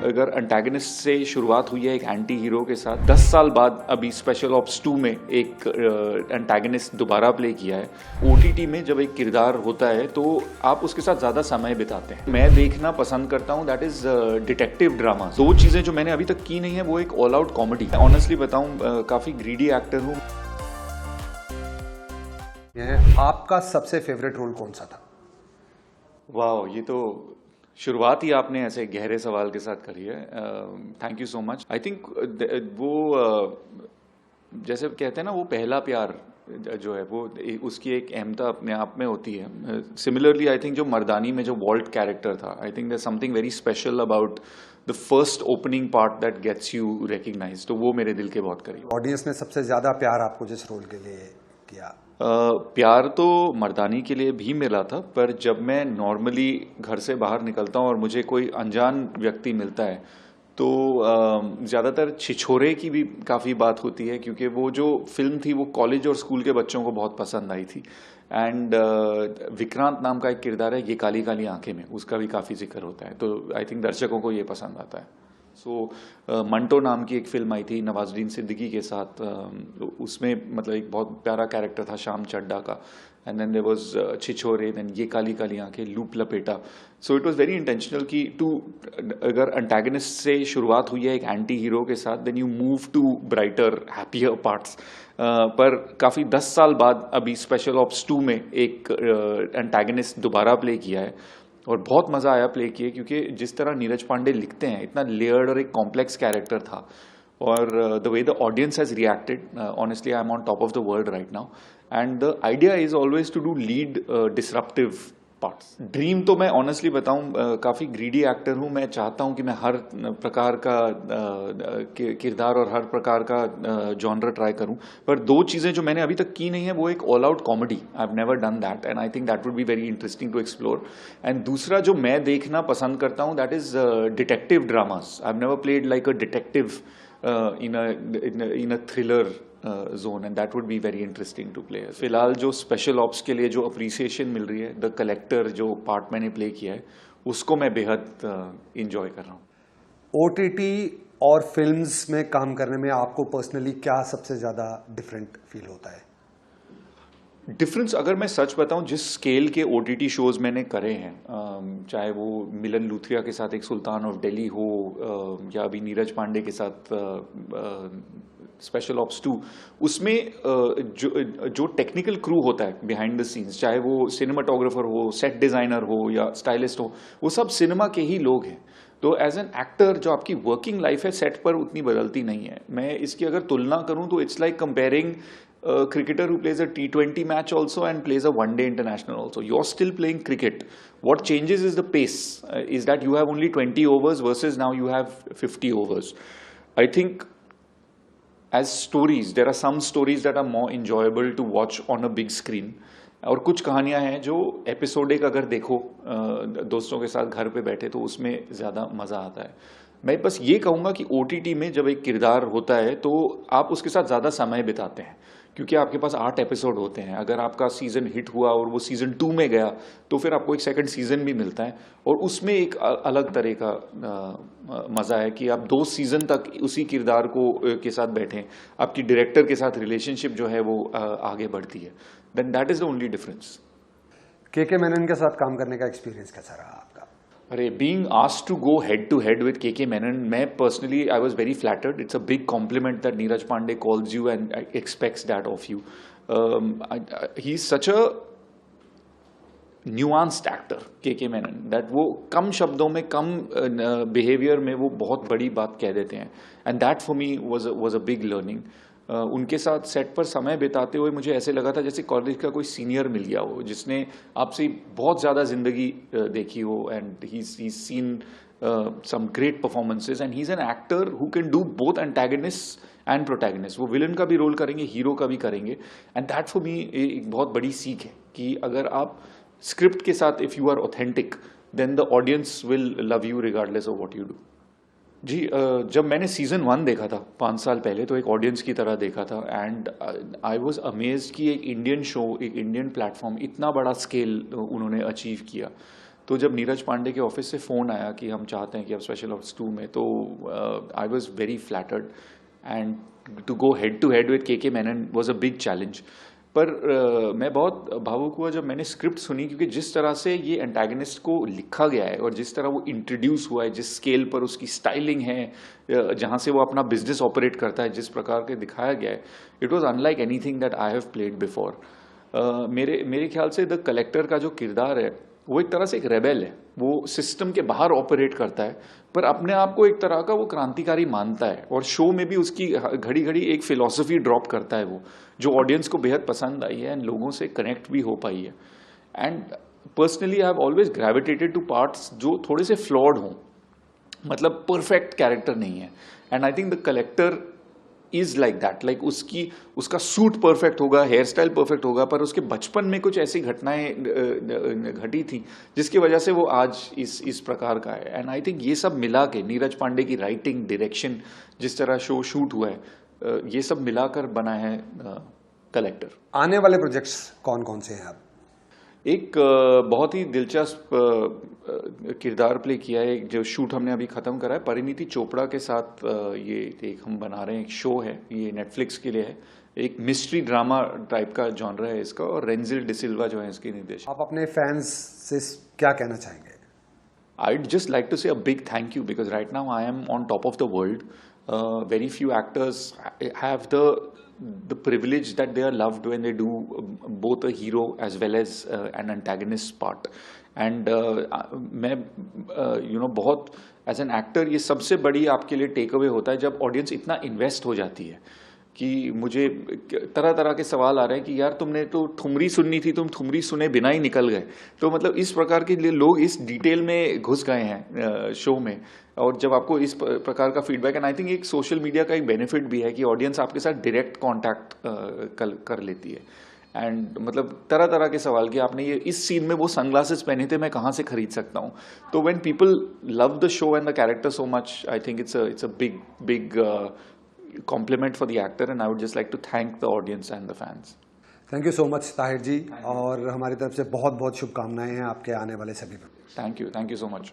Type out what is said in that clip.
अगर अंटैगनिस्ट से शुरुआत हुई है एक एंटी हीरो के साथ, 10 साल बाद अभी स्पेशल ऑप्स 2 में एक अंटैगनिस्ट दोबारा प्ले किया है। ओटीटी में जब एक किरदार होता है तो आप उसके साथ ज़्यादा समय बिताते हैं। मैं देखना पसंद करता हूँ दैट इज़ डिटेक्टिव ड्रामा। दो चीज़ें जो मैंने अभी तक की नहीं है वो एक ऑल आउट कॉमेडी। ऑनेस्टली बताऊँ काफ़ी ग्रीडी एक्टर हूँ। आपका सबसे फेवरेट रोल कौन सा था? वाह, ये तो शुरुआत ही आपने ऐसे गहरे सवाल के साथ करी है। Thank you so much. I think वो जैसे कहते हैं ना, वो पहला प्यार जो है वो उसकी एक अहमता अपने आप में होती है। सिमिलरली आई थिंक जो मर्दानी में जो वॉल्ट कैरेक्टर था, I think there something very special about the first opening part that gets you recognise. तो वो मेरे दिल के बहुत करीब। ऑडियंस ने सबसे ज्यादा प्यार आपको जिस रोल के लिए किया? प्यार तो मर्दानी के लिए भी मिला था, पर जब मैं नॉर्मली घर से बाहर निकलता हूँ और मुझे कोई अनजान व्यक्ति मिलता है तो ज़्यादातर छिछोरे की भी काफ़ी बात होती है, क्योंकि वो जो फिल्म थी वो कॉलेज और स्कूल के बच्चों को बहुत पसंद आई थी। एंड विक्रांत नाम का एक किरदार है, ये काली काली आंखें में, उसका भी काफ़ी जिक्र होता है। तो आई थिंक दर्शकों को ये पसंद आता है। मंटो नाम की एक फिल्म आई थी नवाजुद्दीन सिद्दीकी के साथ, उसमें मतलब एक बहुत प्यारा कैरेक्टर था श्याम चड्डा का। And then there was Chhichhore, then ये Kaali Kaali Aankhein, Looop Lapeta. So it was very intentional कि अगर अंटैगनिस्ट से शुरुआत हुई है एक एंटी हीरो के साथ, then you move to brighter happier parts. पर काफ़ी 10 साल बाद अभी स्पेशल ऑप्स 2 में एक अंटैगनिस्ट दोबारा प्ले किया है और बहुत मज़ा आया प्ले किए, क्योंकि जिस तरह नीरज पांडे लिखते हैं, इतना लेयर्ड और एक कॉम्प्लेक्स कैरेक्टर था। और the way the audience has reacted, honestly I am on top of the world right now. And the idea is always to do lead disruptive parts. Dream तो मैं ऑनेस्टली बताऊं काफ़ी greedy actor हूं। मैं चाहता हूं कि मैं हर प्रकार का किरदार और हर प्रकार का जॉनर ट्राई करूं, पर दो चीज़ें जो मैंने अभी तक की नहीं है वो एक all out comedy. I have never done that and I think that would be very interesting to explore. And दूसरा जो मैं देखना पसंद करता हूं that is detective dramas. I have never played like a detective in a thriller zone, and that would be very interesting to play. फिलहाल जो special ops के लिए जो अप्रिसिएशन मिल रही है, द कलेक्टर जो पार्ट मैंने प्ले किया है, उसको मैं बेहद इंजॉय कर रहा हूँ। ओटीटी और फिल्म्स में काम करने में आपको पर्सनली क्या सबसे ज़्यादा डिफरेंट फील होता है? डिफरेंस अगर मैं सच बताऊं, जिस स्केल के ओटीटी शोज मैंने करे हैं, चाहे वो मिलन लूथरिया के साथ एक सुल्तान ऑफ दिल्ली हो, या अभी नीरज पांडे के साथ स्पेशल ऑप्स 2, उसमें जो टेक्निकल क्रू होता है बिहाइंड द सीन्स, चाहे वो सिनेमाटोग्राफर हो, सेट डिज़ाइनर हो या स्टाइलिस्ट हो, वो सब सिनेमा के ही लोग हैं। तो एज एन एक्टर जो आपकी वर्किंग लाइफ है सेट पर उतनी बदलती नहीं है। मैं इसकी अगर तुलना करूं तो it's like comparing cricketer who plays a T20 match also and plays a one-day international also. You're still playing cricket. What changes is the pace, is that you have only 20 overs versus now you have 50 overs. I think as stories, there are some stories that are more enjoyable to watch on a big screen. और कुछ कहानियां हैं जो episodic अगर देखो दोस्तों के साथ घर पे बैठे तो उसमें ज़्यादा मज़ा आता है। मैं बस ये कहूँगा कि ओटीटी में जब एक किरदार होता है तो आप उसके साथ ज़्यादा समय बिताते हैं, क्योंकि आपके पास 8 एपिसोड होते हैं। अगर आपका सीज़न हिट हुआ और वो सीज़न 2 में गया तो फिर आपको एक सेकंड सीज़न भी मिलता है, और उसमें एक अलग तरह का मज़ा है कि आप 2 सीज़न तक उसी किरदार को के साथ बैठें। आपकी डायरेक्टर के साथ रिलेशनशिप जो है वो आगे बढ़ती है। Then that is the only difference. K Menon के साथ काम करने का एक्सपीरियंस कैसा रहा आपका? अरे, being asked to go head to head with K Menon, मैं personally I was very flattered. It's a big compliment that Neeraj Pandey calls you and expects that of you. He is such a nuanced actor K Menon, that वो कम शब्दों में, कम behaviour में वो बहुत बड़ी बात कह देते हैं। And that for me was a big learning. उनके साथ सेट पर समय बिताते हुए मुझे ऐसे लगा था जैसे कॉलेज का कोई सीनियर मिल गया हो, जिसने आपसे बहुत ज़्यादा जिंदगी देखी हो। And he seen some great performances and he's an actor who can do both antagonists and protagonists. वो विलन का भी रोल करेंगे, हीरो का भी करेंगे। एंड दैट फॉर मी एक बहुत बड़ी सीख है कि अगर आप स्क्रिप्ट के साथ if you are authentic then the audience will love you regardless of what you do. जी, जब मैंने सीज़न 1 देखा था 5 साल पहले तो एक ऑडियंस की तरह देखा था। एंड आई वाज अमेज्ड कि एक इंडियन शो, एक इंडियन प्लेटफॉर्म इतना बड़ा स्केल उन्होंने अचीव किया। तो जब नीरज पांडे के ऑफिस से फ़ोन आया कि हम चाहते हैं कि आप स्पेशल ऑप्स 2 में, तो I was very flattered and to go head to head with K Menon was a big challenge. पर मैं बहुत भावुक हुआ जब मैंने स्क्रिप्ट सुनी, क्योंकि जिस तरह से ये एंटागनिस्ट को लिखा गया है और जिस तरह वो इंट्रोड्यूस हुआ है, जिस स्केल पर उसकी स्टाइलिंग है, जहाँ से वो अपना बिजनेस ऑपरेट करता है, जिस प्रकार के दिखाया गया है, it was unlike anything that I have played before. मेरे ख्याल से द कलेक्टर का जो किरदार है वो एक तरह से एक रेबेल है। वो सिस्टम के बाहर ऑपरेट करता है, पर अपने आप को एक तरह का वो क्रांतिकारी मानता है, और शो में भी उसकी घड़ी घड़ी एक फिलॉसफी ड्रॉप करता है वो, जो ऑडियंस को बेहद पसंद आई है एंड लोगों से कनेक्ट भी हो पाई है। And personally I have always gravitated two parts जो थोड़े से फ्लॉड हों, मतलब परफेक्ट कैरेक्टर नहीं है। And I think the collector is like that, like उसका सूट परफेक्ट होगा, हेयर स्टाइल परफेक्ट होगा, पर उसके बचपन में कुछ ऐसी घटनाएं घटी थी जिसकी वजह से वो आज इस प्रकार का है। एंड आई थिंक ये सब मिला के, नीरज पांडे की राइटिंग, डायरेक्शन, जिस तरह शो शूट हुआ है, ये सब मिलाकर बना है कलेक्टर। आने वाले प्रोजेक्ट्स कौन कौन से हैं आप? एक बहुत ही दिलचस्प किरदार प्ले किया है, जो शूट हमने अभी ख़त्म करा है परिणीति चोपड़ा के साथ। ये एक हम बना रहे हैं, एक शो है, ये नेटफ्लिक्स के लिए है, एक मिस्ट्री ड्रामा टाइप का जॉनर है इसका, और रेंजिल डिसिल्वा जो है इसके निर्देशक। आप अपने फैंस से क्या कहना चाहेंगे? I'd just like to say a big thank you, because right now I am on top of the world. Very few actors have the privilege that they are loved when they do both a hero as well as an antagonist part. And मैं बहुत as an actor, ये सबसे बड़ी आपके लिए take away होता है जब ऑडियंस इतना इन्वेस्ट हो जाती है कि मुझे तरह तरह के सवाल आ रहे हैं कि यार तुमने तो ठुमरी सुननी थी, तुम ठुमरी सुने बिना ही निकल गए। तो मतलब इस प्रकार के लिए लोग इस डिटेल में घुस गए हैं शो में, और जब आपको इस प्रकार का फीडबैक, एंड आई थिंक एक सोशल मीडिया का एक बेनिफिट भी है कि ऑडियंस आपके साथ डायरेक्ट कॉन्टैक्ट कर लेती है। एंड मतलब तरह तरह के सवाल कि आपने ये इस सीन में वो सनग्लासेस पहने थे, मैं कहाँ से खरीद सकता हूँ। तो when people love the show and the character so much, I think it's a big compliment for the actor, and I would just like to thank the audience and the fans. Thank you so much Tahir ji, और हमारी तरफ से बहुत बहुत शुभकामनाएं हैं आपके आने वाले सभी। Thank you so much.